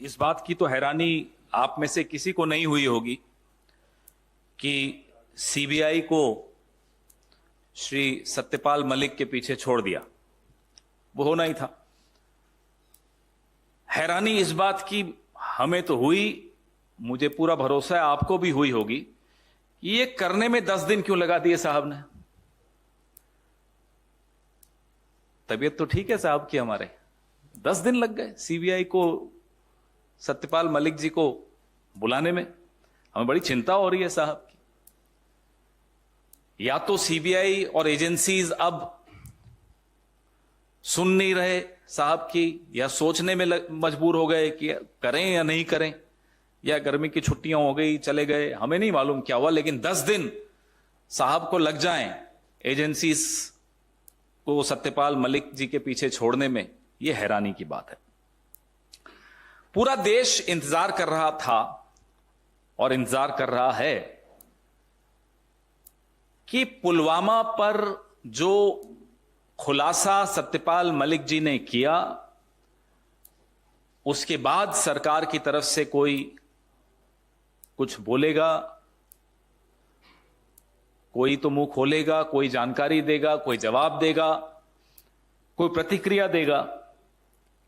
इस बात की तो हैरानी आप में से किसी को नहीं हुई होगी कि सीबीआई को श्री सत्यपाल मलिक के पीछे छोड़ दिया। वो होना ही था। हैरानी इस बात की हमें तो हुई, मुझे पूरा भरोसा है आपको भी हुई होगी, कि ये करने में 10 दिन क्यों लगा दिए साहब ने। तबीयत तो ठीक है साहब की, हमारे 10 दिन लग गए सीबीआई को सत्यपाल मलिक जी को बुलाने में। हमें बड़ी चिंता हो रही है साहब की। या तो सीबीआई और एजेंसीज अब सुन नहीं रहे साहब की, या सोचने में मजबूर हो गए कि करें या नहीं करें, या गर्मी की छुट्टियां हो गई चले गए, हमें नहीं मालूम क्या हुआ। लेकिन 10 दिन साहब को लग जाएं एजेंसीज को सत्यपाल मलिक जी के पीछे छोड़ने में, यह हैरानी की बात है। पूरा देश इंतजार कर रहा था और इंतजार कर रहा है कि पुलवामा पर जो खुलासा सत्यपाल मलिक जी ने किया, उसके बाद सरकार की तरफ से कोई कुछ बोलेगा, कोई तो मुंह खोलेगा, कोई जानकारी देगा, कोई जवाब देगा, कोई प्रतिक्रिया देगा।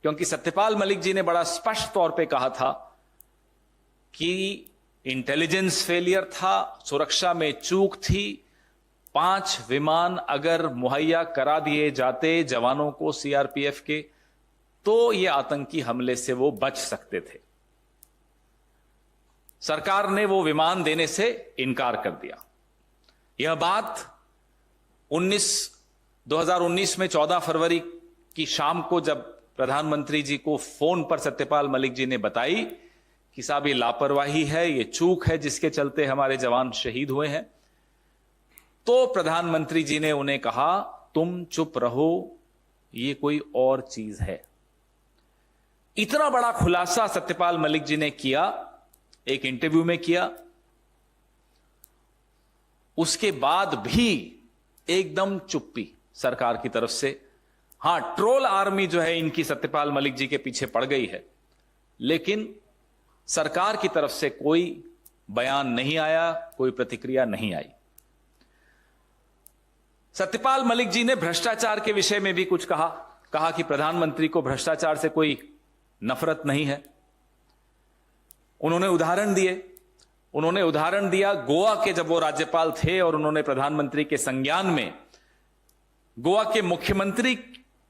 क्योंकि सत्यपाल मलिक जी ने बड़ा स्पष्ट तौर पे कहा था कि इंटेलिजेंस फेलियर था, सुरक्षा में चूक थी। 5 विमान अगर मुहैया करा दिए जाते जवानों को सीआरपीएफ के, तो ये आतंकी हमले से वो बच सकते थे। सरकार ने वो विमान देने से इनकार कर दिया। यह बात 2019 में 14 फरवरी की शाम को जब प्रधानमंत्री जी को फोन पर सत्यपाल मलिक जी ने बताई कि साहब ये लापरवाही है, ये चूक है जिसके चलते हमारे जवान शहीद हुए हैं, तो प्रधानमंत्री जी ने उन्हें कहा तुम चुप रहो, ये कोई और चीज है। इतना बड़ा खुलासा सत्यपाल मलिक जी ने किया, एक इंटरव्यू में किया। उसके बाद भी एकदम चुप्पी सरकार की तरफ से। हां, ट्रोल आर्मी जो है इनकी सत्यपाल मलिक जी के पीछे पड़ गई है, लेकिन सरकार की तरफ से कोई बयान नहीं आया, कोई प्रतिक्रिया नहीं आई। सत्यपाल मलिक जी ने भ्रष्टाचार के विषय में भी कुछ कहा कि प्रधानमंत्री को भ्रष्टाचार से कोई नफरत नहीं है। उन्होंने उदाहरण दिया गोवा के, जब वो राज्यपाल थे और उन्होंने प्रधानमंत्री के संज्ञान में गोवा के मुख्यमंत्री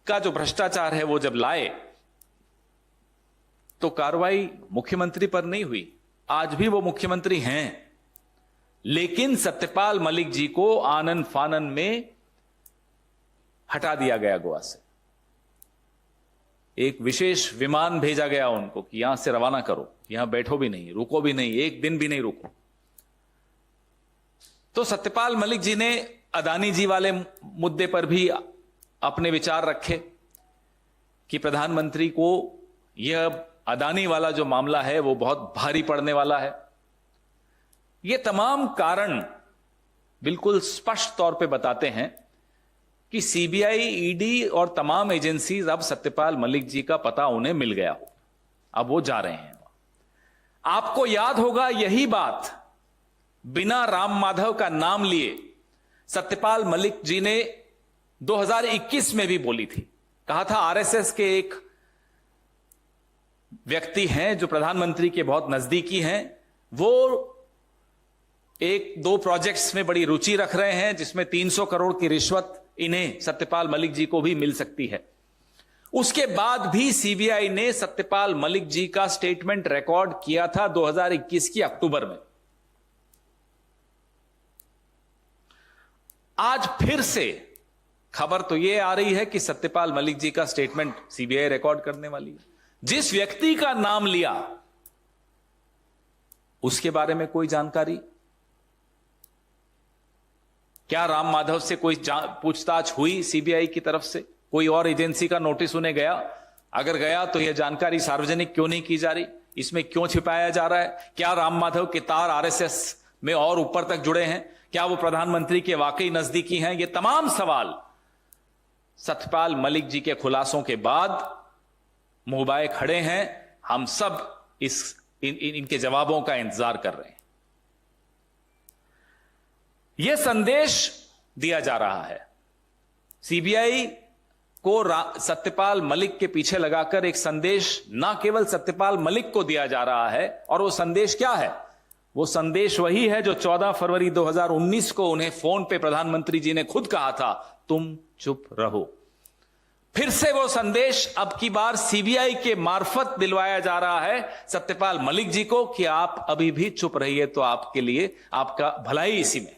का जो भ्रष्टाचार है वो जब लाए, तो कार्रवाई मुख्यमंत्री पर नहीं हुई। आज भी वो मुख्यमंत्री हैं, लेकिन सत्यपाल मलिक जी को आनन फानन में हटा दिया गया गोवा से। एक विशेष विमान भेजा गया उनको कि यहां से रवाना करो, यहां बैठो भी नहीं, रुको भी नहीं, एक दिन भी नहीं रुको। तो सत्यपाल मलिक जी ने अदानी जी वाले मुद्दे पर भी अपने विचार रखे कि प्रधानमंत्री को यह अदानी वाला जो मामला है वो बहुत भारी पड़ने वाला है। ये तमाम कारण बिल्कुल स्पष्ट तौर पे बताते हैं कि सीबीआई, ईडी और तमाम एजेंसीज अब सत्यपाल मलिक जी का पता उन्हें मिल गया हो, अब वो जा रहे हैं। आपको याद होगा यही बात बिना राम माधव का नाम लिए सत्यपाल मलिक जी ने 2021 में भी बोली थी। कहा था आरएसएस के एक व्यक्ति हैं जो प्रधानमंत्री के बहुत नजदीकी हैं, वो 1-2 प्रोजेक्ट्स में बड़ी रुचि रख रहे हैं जिसमें 300 करोड़ की रिश्वत इन्हें सत्यपाल मलिक जी को भी मिल सकती है। उसके बाद भी सीबीआई ने सत्यपाल मलिक जी का स्टेटमेंट रिकॉर्ड किया था 2021 की अक्टूबर में। आज फिर से खबर तो यह आ रही है कि सत्यपाल मलिक जी का स्टेटमेंट सीबीआई रिकॉर्ड करने वाली है। जिस व्यक्ति का नाम लिया उसके बारे में कोई जानकारी? क्या राम माधव से कोई पूछताछ हुई सीबीआई की तरफ से? कोई और एजेंसी का नोटिस उन्हें गया? अगर गया तो यह जानकारी सार्वजनिक क्यों नहीं की जा रही? इसमें क्यों छिपाया जा रहा है? क्या राम माधव के तार आरएसएस में और ऊपर तक जुड़े हैं? क्या वो प्रधानमंत्री के वाकई नजदीकी हैं? ये तमाम सवाल सत्यपाल मलिक जी के खुलासों के बाद मुंह बाए खड़े हैं। हम सब इनके जवाबों का इंतजार कर रहे हैं। यह संदेश दिया जा रहा है सीबीआई को सत्यपाल मलिक के पीछे लगाकर एक संदेश ना केवल सत्यपाल मलिक को दिया जा रहा है, और वो संदेश क्या है? वो संदेश वही है जो 14 फरवरी 2019 को उन्हें फोन पे प्रधानमंत्री जी ने खुद कहा था, तुम चुप रहो। फिर से वो संदेश अब की बार सीबीआई के मार्फत दिलवाया जा रहा है सत्यपाल मलिक जी को कि आप अभी भी चुप रहिए तो आपके लिए आपका भलाई इसी में।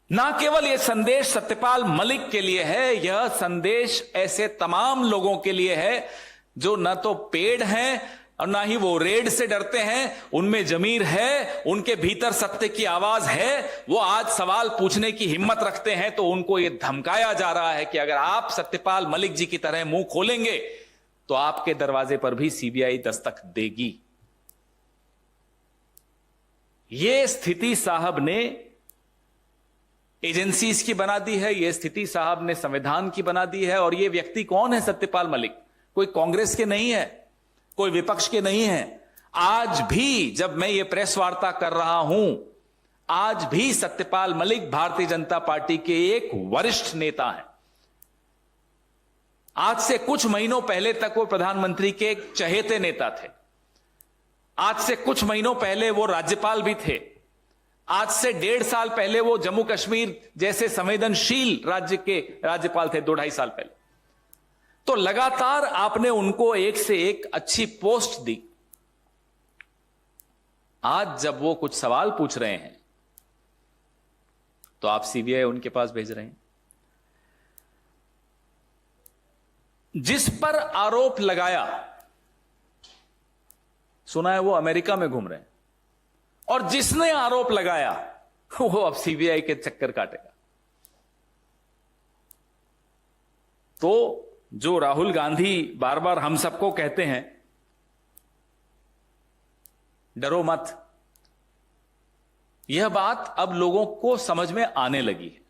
ना केवल यह संदेश सत्यपाल मलिक के लिए है, यह संदेश ऐसे तमाम लोगों के लिए है जो न तो पेड़ हैं और ना ही वो रेड से डरते हैं, उनमें जमीर है, उनके भीतर सत्य की आवाज है, वो आज सवाल पूछने की हिम्मत रखते हैं। तो उनको ये धमकाया जा रहा है कि अगर आप सत्यपाल मलिक जी की तरह मुंह खोलेंगे तो आपके दरवाजे पर भी सीबीआई दस्तक देगी। ये स्थिति साहब ने एजेंसीज की बना दी है, यह स्थिति साहब ने संविधान की बना दी है। और यह व्यक्ति कौन है? सत्यपाल मलिक कोई कांग्रेस के नहीं है, कोई विपक्ष के नहीं है। आज भी जब मैं ये प्रेस वार्ता कर रहा हूं, आज भी सत्यपाल मलिक भारतीय जनता पार्टी के एक वरिष्ठ नेता हैं। आज से कुछ महीनों पहले तक वो प्रधानमंत्री के एक चहेते नेता थे। आज से कुछ महीनों पहले वो राज्यपाल भी थे। आज से 1.5 साल पहले वो जम्मू कश्मीर जैसे संवेदनशील राज्य के राज्यपाल थे, 2-2.5 साल पहले। तो लगातार आपने उनको एक से एक अच्छी पोस्ट दी। आज जब वो कुछ सवाल पूछ रहे हैं तो आप सीबीआई उनके पास भेज रहे हैं। जिस पर आरोप लगाया, सुना है वो अमेरिका में घूम रहे हैं, और जिसने आरोप लगाया वो अब सीबीआई के चक्कर काटेगा। तो जो राहुल गांधी बार बार हम सबको कहते हैं डरो मत, यह बात अब लोगों को समझ में आने लगी है।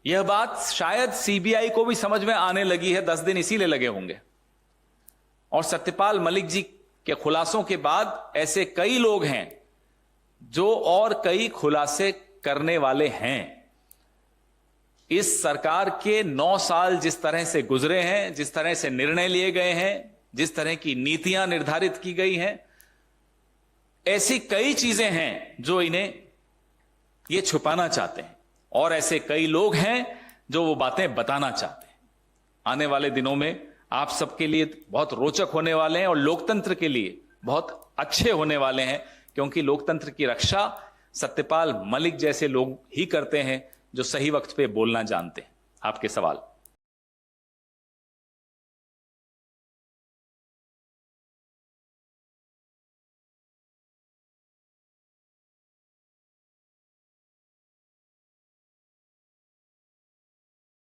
यह बात शायद सीबीआई को भी समझ में आने लगी है। 10 दिन इसीलिए लगे होंगे। और सत्यपाल मलिक जी के खुलासों के बाद ऐसे कई लोग हैं जो और कई खुलासे करने वाले हैं। इस सरकार के 9 साल जिस तरह से गुजरे हैं, जिस तरह से निर्णय लिए गए हैं, जिस तरह की नीतियां निर्धारित की गई हैं, ऐसी कई चीजें हैं जो इन्हें ये छुपाना चाहते हैं, और ऐसे कई लोग हैं जो वो बातें बताना चाहते हैं। आने वाले दिनों में आप सबके लिए बहुत रोचक होने वाले हैं और लोकतंत्र के लिए बहुत अच्छे होने वाले हैं, क्योंकि लोकतंत्र की रक्षा सत्यपाल मलिक जैसे लोग ही करते हैं जो सही वक्त पे बोलना जानते हैं। आपके सवाल।